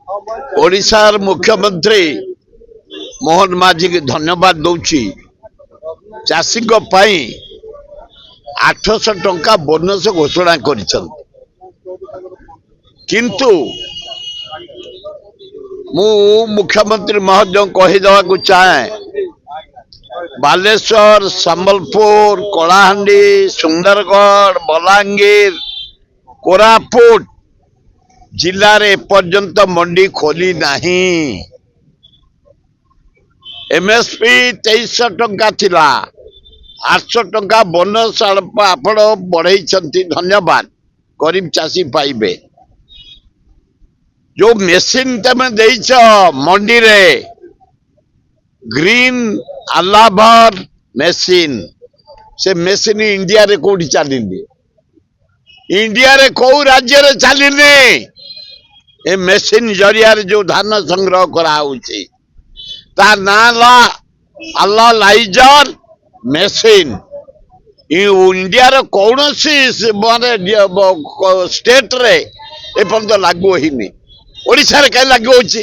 ओडिशार मुख्यमंत्री मोहन माझी की धन्यवाद दौची चाषी 800 टंका बोनस घोषणा किंतु मु मुख्यमंत्री महोदय कहीदेवा चाहे बालेश्वर संबलपुर कलाहांडी सुंदरगढ़ बलांगीर कोरापुट जिले में एपर्यंत मंडी खोली नहीं। एमएसपी 2300 टंका थिला 800 टंका बोनस आपण बढ़ई धन्यवाद गरीब चाषी पाइबे। जो मेसीन तमें देइछ मंडी रे ग्रीन अलाभर मेसीन से मेसीन इंडिया रे कोठी चलिनी इंडिया रे को राज्य रे चलिनी ए मेसीन जरिया रे जो धान संग्रह करा ता नाला अल्लाह लाइजर मेसीन इंडिया रे कौन सी माने स्टेट रे एपर्यंत लागू होनी ओडिशा रे कहीं लागू होची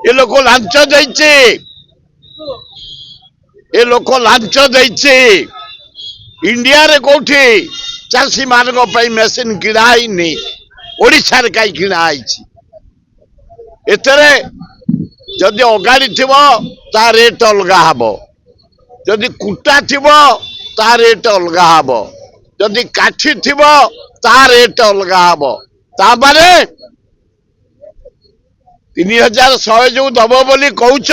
ये लोक लांच देइछे ये लोक लांच देइछे इंडिया रे कोठी चाषी मान मेसीन किणा ही ओडिशा रे कहीं किणा एतरे जदि अगाड़ी थिबो ता रेट अलग हबो जदि कुटा थिबो ता रेट अलग हबो जदि काठी थिबो ता रेट अलग हबो ता बारे 3100 जो दब बोली कहूच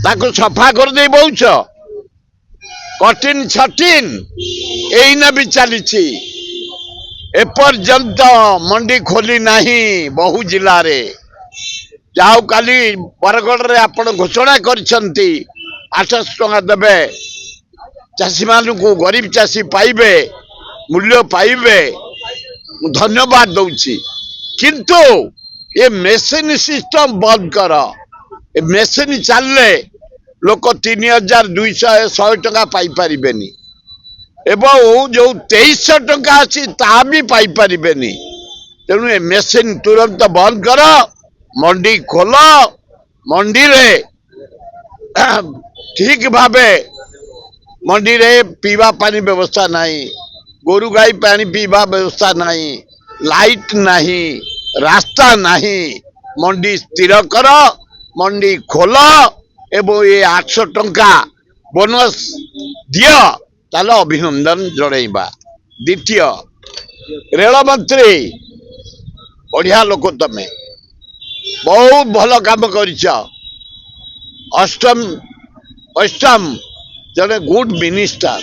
ताको सफा कर दे बहुच कठिन छटिन एइना भी चली एपर्यंत मंडी खोली नहीं बहु जिले रे जाओ काली बरगढ़ रे आपण घोषणा करछंती 800 टंका देबे चाषी मान को गरीब चाषी पाइबे मूल्य पाइबे धन्यवाद दउची किंतु ये मेसीन सिस्टम बंद कर ए मेसीन चलले लोक 3200 100 टंका पाई परिबेनी एवं जो 2300 टंका अच्छी ता भी पाई परिबेनी तेणु ए मेसीन तुरंत बंद कर मंडी खोल मंडी रे ठीक भावे मंडी रे पीवा पानी व्यवस्था नहीं गोरु गाई पानी पीवा व्यवस्था नहीं लाइट नहीं रास्ता नहीं मंडी स्थिर कर मंडी खोल एवं ये 800 टंका बोनस दियो ताले अभिनंदन जणैबा। द्वितीय रेल मंत्री बढ़िया लोक तमें बहुत भल काम कर अष्टम जड़े गुड मिनिस्टर